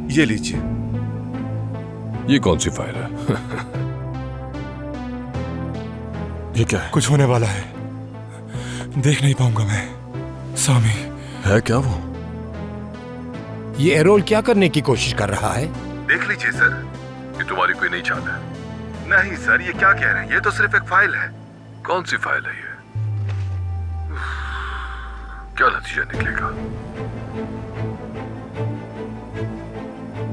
ये लीजिए। ये कौन सी फाइल है? ये क्या है? कुछ होने वाला है, देख नहीं पाऊंगा मैं। सामी है क्या वो? ये एरोल क्या करने की कोशिश कर रहा है? देख लीजिए सर। ये तुम्हारी कोई नई चाल है? नहीं सर, ये क्या कह रहे हैं? ये तो सिर्फ एक फाइल है। कौन सी फाइल है ये? क्या नतीजा निकलेगा?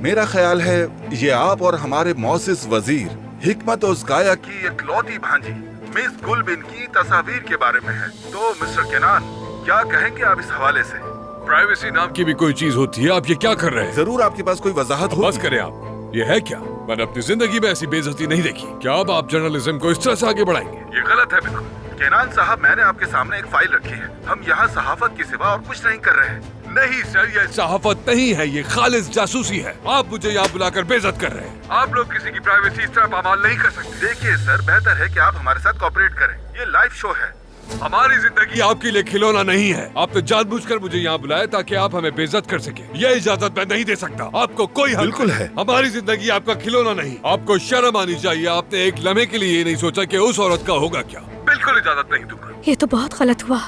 मेरा ख्याल है ये आप और हमारे मौसिस वजीर हिकमत उज़गाया की इकलौती भांजी मिस गुलबिन की तस्वीर के बारे में है। तो मिस्टर केनान, क्या कहेंगे आप इस हवाले से? प्राइवेसी नाम की भी कोई चीज होती है, आप ये क्या कर रहे हैं? जरूर आपके पास कोई वजाहत हो। बस करें आप। ये है क्या? मैंने अपनी जिंदगी में ऐसी बेइज्जती नहीं देखी। क्या अब आप जर्नलिज्म को इस तरह से आगे बढ़ाएंगे? ये गलत है बिल्कुल। केनान साहब, मैंने आपके सामने एक फाइल रखी है। हम यहाँ सहाफत के सिवा और कुछ नहीं कर रहे हैं। नहीं सर, ये सहाफत नहीं है, ये खालिस जासूसी है। आप मुझे यहाँ बुलाकर बेइज्जत कर रहे हैं। आप लोग किसी की प्राइवेसी इस तरह पामाल नहीं कर सकते। देखिए सर, बेहतर है कि आप हमारे साथ कोऑपरेट करें। ये लाइव शो है। हमारी जिंदगी आपके लिए खिलौना नहीं है। आपने जानबूझकर मुझे यहाँ बुलाया ताकि आप हमें बेइज्जत कर सके। ये इजाजत मैं नहीं दे सकता। आपको कोई हक बिल्कुल है। हमारी जिंदगी आपका खिलौना नहीं। आपको शर्म आनी चाहिए। आपने एक लम्हे के लिए ये नहीं सोचा कि उस औरत का होगा क्या। बिल्कुल इजाजत नहीं दूंगा। ये तो बहुत गलत हुआ।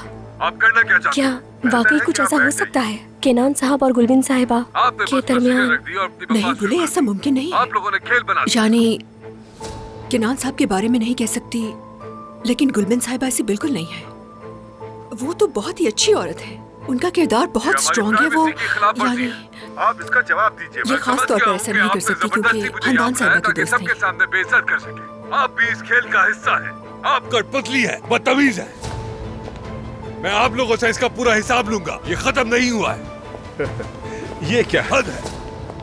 आप करना क्या चाहते क्या वाकई कुछ ऐसा हो सकता है? केनान साहब और गुलबिन साहिबा के दरमियान? नहीं बोले, ऐसा मुमकिन नहीं। आप लोगों ने खेल बना दिया। यानी केनान साहब के बारे में नहीं कह सकती, लेकिन गुलबिन साहिबा ऐसी बिल्कुल नहीं है। वो तो बहुत ही अच्छी औरत है। उनका किरदार बहुत स्ट्रॉन्ग है। वो यानी आप इसका जवाब दीजिए। ये खास तौर पर ऐसा नहीं कर सकती क्योंकि खानदान साहिबा की दोस्त सबके है। सामने बेइज्जत कर सके। आप भी इस खेल का हिस्सा है। आप कठपुतली है, बदतमीज है। मैं आप लोगों से इसका पूरा हिसाब लूंगा। ये खत्म नहीं हुआ है। ये क्या हद है,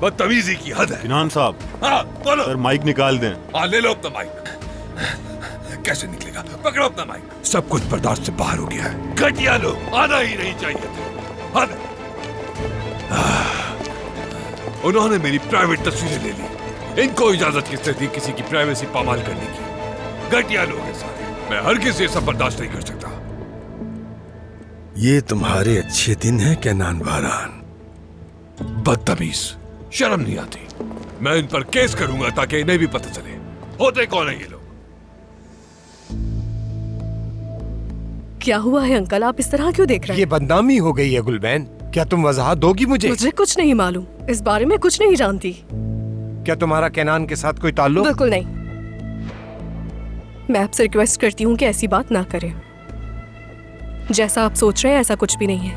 बदतमीजी की हद है। केनान साहब, हाँ बोलो। सर माइक निकाल दें। हाँ ले लो अपना माइक। कैसे निकलेगा? पकड़ो अपना माइक। सब कुछ बर्दाश्त से बाहर हो गया है। घटिया लोग, आना ही नहीं चाहिए था। हद है। उन्होंने मेरी प्राइवेट तस्वीरें ले ली। इनको इजाजत किसने दी किसी की प्राइवेसी पामाल करने की? घटिया लोग हैं सारे। मैं हर किसी ये सब बर्दाश्त नहीं कर सकता। ये तुम्हारे अच्छे दिन हैं केनान बारान। बदतमीज, शर्म नहीं आती। मैं इन पर केस करूंगा ताकि इन्हें भी पता चले होते कौन है ये लोग। क्या हुआ है अंकल? आप इस तरह क्यों देख रहे हैं? ये बदनामी हो गई है गुलबैन। क्या तुम वजाहत दोगी मुझे? मुझे कुछ नहीं मालूम, इस बारे में कुछ नहीं जानती। क्या तुम्हारा केनान के साथ कोई ताल्लुक? बिल्कुल नहीं। मैं आपसे रिक्वेस्ट करती हूँ कि ऐसी बात ना करें। जैसा आप सोच रहे हैं ऐसा कुछ भी नहीं है।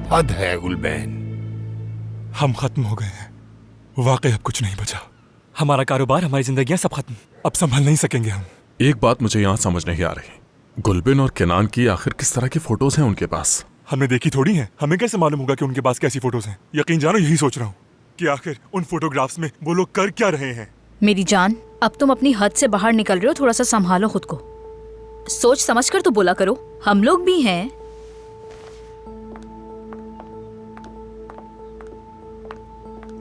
हद है गुलबैन। हम खत्म हो गए हैं। वाकई अब कुछ नहीं बचा। हमारा कारोबार, हमारी जिंदगियां सब खत्म। अब संभल नहीं सकेंगे हम। एक बात मुझे यहाँ समझ नहीं आ रही, गुलबिन और केनान की आखिर किस तरह की फोटोज हैं उनके पास? हमने देखी थोड़ी हैं। हमें कैसे मालूम होगा कि उनके पास कैसी फोटोज हैं? यकीन जानो यही सोच रहा हूँ कि आखिर उन फोटोग्राफ्स में वो लोग कर क्या रहे हैं। मेरी जान, अब तुम अपनी हद से बाहर निकल रहे हो। थोड़ा सा संभालो खुद को। सोच समझ कर तो बोला करो। हम लोग भी हैं।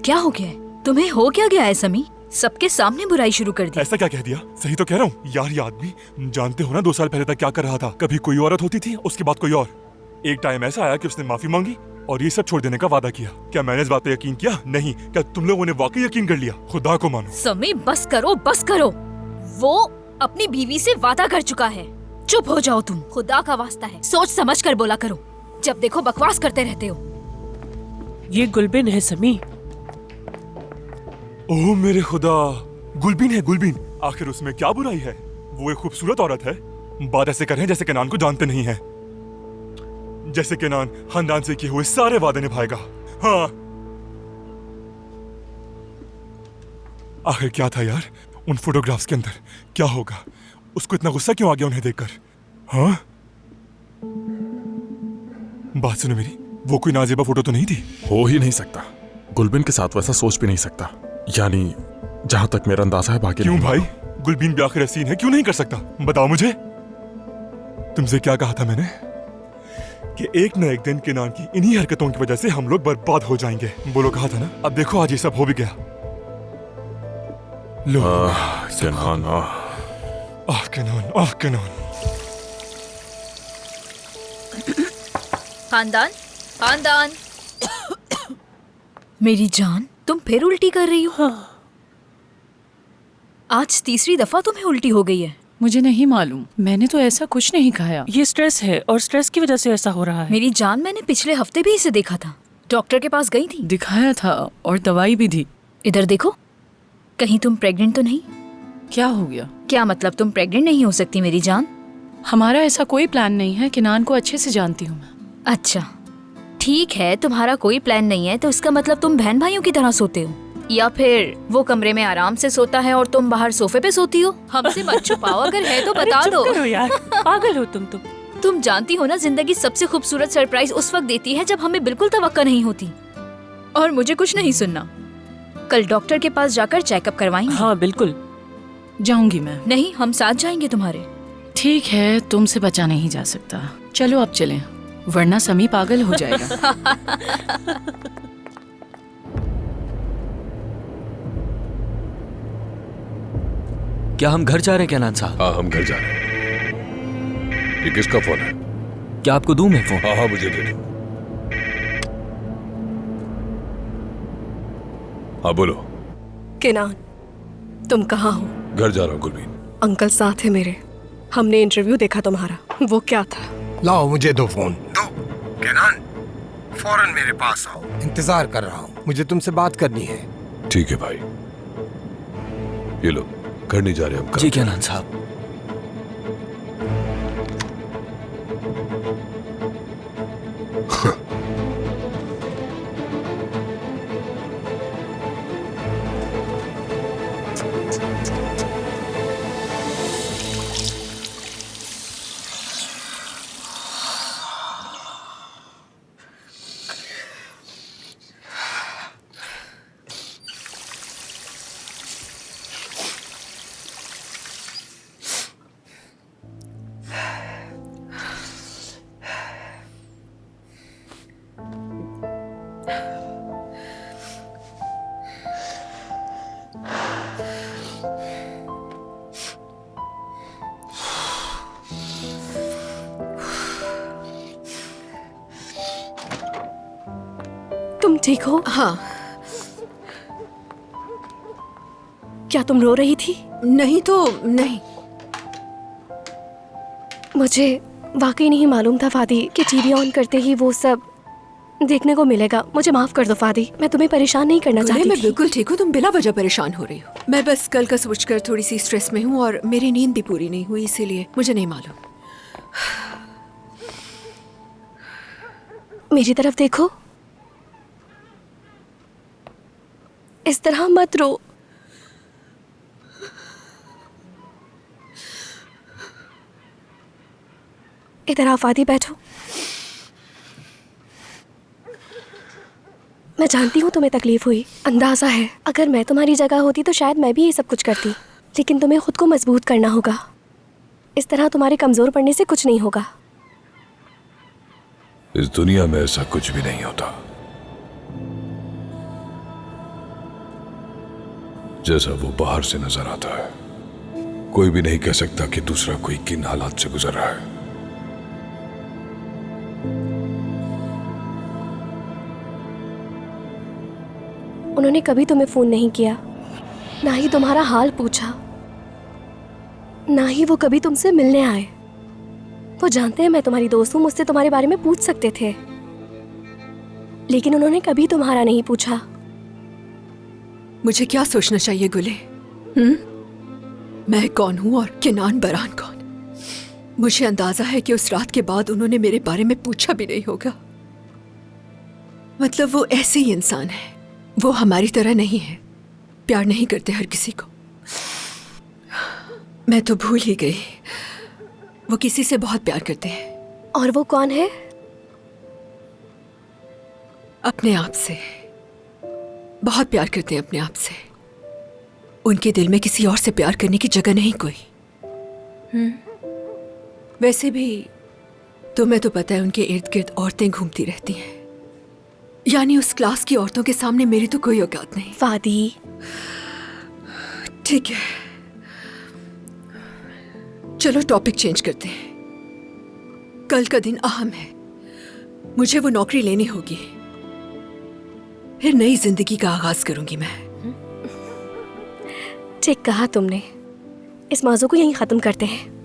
क्या हो गया है? तुम्हें हो क्या गया है समी? सबके सामने बुराई शुरू कर दी। ऐसा क्या कह दिया? सही तो कह रहा हूँ यार। ये आदमी जानते हो ना 2 साल पहले तक क्या कर रहा था? कभी कोई औरत होती थी, उसके बाद कोई और। एक टाइम ऐसा आया कि उसने माफी मांगी और ये सब छोड़ देने का वादा किया। क्या मैंने इस बात पे यकीन किया? नहीं। क्या तुम लोगों ने वाकई यकीन कर लिया? खुदा को मानो। समी बस करो, बस करो। वो अपनी बीवी से वादा कर चुका है। चुप हो जाओ तुम। खुदा का वास्ता है, सोच समझ कर बोला करो। जब देखो बकवास करते रहते हो। ये गुलबिन है समी। ओह मेरे खुदा, गुलबिन है गुलबिन। आखिर उसमें क्या बुराई है? वो एक खूबसूरत औरत है। बात ऐसे कर रहे हैं जैसे केनान को जानते नहीं है। जैसे केनान खानदान से किए हुए सारे वादे निभाएगा। हाँ, आखिर क्या था यार उन फोटोग्राफ्स के अंदर? क्या होगा? उसको इतना गुस्सा क्यों आ गया उन्हें देखकर? हाँ, बात सुनो मेरी, वो कोई नाजेबा फोटो तो नहीं थी? हो ही नहीं सकता। गुलबिन के साथ वैसा सोच भी नहीं सकता। यानी जहां तक मेरा अंदाजा है बाकी क्यों नहीं। भाई, गुलबिन भी आखिर हसीन है, क्यों नहीं कर सकता? बताओ मुझे। तुमसे क्या कहा था मैंने कि एक न एक दिन केनान की इन्हीं हरकतों की वजह से हम लोग बर्बाद हो जाएंगे। बोलो, कहा था ना। अब देखो आज ये सब हो भी गया। लो केनान, केनान, केनान। खानदान, खानदान, मेरी जान, तुम फिर उल्टी कर रही हो? हाँ। आज तीसरी दफा तुम्हें उल्टी हो गई है। मुझे नहीं मालूम, मैंने तो ऐसा कुछ नहीं खाया। ये स्ट्रेस है और स्ट्रेस की वजह से ऐसा हो रहा है। मेरी जान, मैंने पिछले हफ्ते भी इसे देखा था। डॉक्टर के पास गई थी? दिखाया था और दवाई भी दी। इधर देखो, कहीं तुम प्रेग्नेंट तो नहीं? क्या हो गया? क्या मतलब तुम प्रेग्नेंट नहीं हो सकती मेरी जान? हमारा ऐसा कोई प्लान नहीं है। किनान को अच्छे से जानती हूँ मैं। अच्छा ठीक है, तुम्हारा कोई प्लान नहीं है तो इसका मतलब तुम बहन भाइयों की तरह सोते हो, या फिर वो कमरे में आराम से सोता है और तुम बाहर सोफे पे सोती हो? हमसे मत छुपाओ, अगर है तो बता अरे दो। चुप करो यार, पागल हो तुम तो। तुम जानती हो ना, जिंदगी सबसे खूबसूरत सरप्राइज उस वक्त देती है जब हमें बिल्कुल तवक्का नहीं होती। और मुझे कुछ नहीं सुनना, कल डॉक्टर के पास जाकर चेकअप करवाएंगे। हाँ बिल्कुल। जाऊंगी मैं। नहीं, हम साथ जाएंगे तुम्हारे। ठीक है, तुमसे बचा नहीं जा सकता। चलो अब चलें, वरना समी पागल हो जाएगा। क्या हम घर जा रहे हैं कैनान साहब? हाँ, हम घर जा रहे हैं। ये किसका फोन है? क्या आपको दूं मैं फोन? हाँ हाँ, मुझे दे दो। हाँ बोलो। किनान, तुम कहाँ हो? घर जा रहा हूँ गुलबीन। अंकल साथ है मेरे। हमने इंटरव्यू देखा तुम्हारा, वो क्या था? लाओ मुझे दो फोन दो। केनान, फौरन मेरे पास आओ, इंतजार कर रहा हूँ, मुझे तुमसे बात करनी है। ठीक है भाई। ये लो, घर नहीं जा रहे हम। जी कैनान साहब। तुम ठीक हो? हाँ। क्या तुम रो रही थी? नहीं तो नहीं। मुझे वाकई नहीं मालूम था फादी कि टीवी ऑन करते ही वो सब देखने को मिलेगा। मुझे माफ कर दो फादी, मैं तुम्हें परेशान नहीं करना चाहती मैं थी। बिल्कुल ठीक हूँ, तुम बिला वजह परेशान हो रही हो। मैं बस कल का सोचकर थोड़ी सी स्ट्रेस में हूँ और मेरी नींद भी पूरी नहीं हुई, इसीलिए मुझे नहीं मालूम। मेरी तरफ देखो, इस तरह मत रो। इधर आओ फादी, बैठो। मैं जानती हूँ तुम्हें तकलीफ हुई, अंदाजा है। अगर मैं तुम्हारी जगह होती तो शायद मैं भी ये सब कुछ करती, लेकिन तुम्हें खुद को मजबूत करना होगा। इस तरह तुम्हारे कमजोर पड़ने से कुछ नहीं होगा। इस दुनिया में ऐसा कुछ भी नहीं होता जैसा वो बाहर से नजर आता है। कोई भी नहीं कह सकता कि दूसरा कोई किन हालात से गुजर रहा है। उन्होंने कभी तुम्हें फोन नहीं किया, ना ही तुम्हारा हाल पूछा, ना ही वो कभी तुमसे मिलने आए। वो जानते हैं मैं तुम्हारी दोस्त हूँ, मुझसे तुम्हारे बारे में पूछ सकते थे, लेकिन उन्होंने कभी तुम्हारा नहीं पूछा। मुझे क्या सोचना चाहिए गुले? मैं कौन हूँ और किनान बरान कौन? मुझे अंदाजा है कि उस रात के बाद उन्होंने मेरे बारे में पूछा भी नहीं होगा। मतलब वो ऐसे ही इंसान है, वो हमारी तरह नहीं है, प्यार नहीं करते हर किसी को। मैं तो भूल ही गई, वो किसी से बहुत प्यार करते हैं। और वो कौन है? अपने आप से बहुत प्यार करते हैं, अपने आप से। उनके दिल में किसी और से प्यार करने की जगह नहीं कोई। वैसे भी तुम्हें तो पता है उनके इर्द गिर्द औरतें घूमती रहती हैं, यानी उस क्लास की औरतों के सामने मेरी तो कोई औकात नहीं। फादी, ठीक है, चलो टॉपिक चेंज करते हैं। कल का दिन अहम है, मुझे वो नौकरी लेनी होगी। फिर नई जिंदगी का आगाज करूंगी मैं। ठीक कहा तुमने। इस मौजू को यहीं खत्म करते हैं।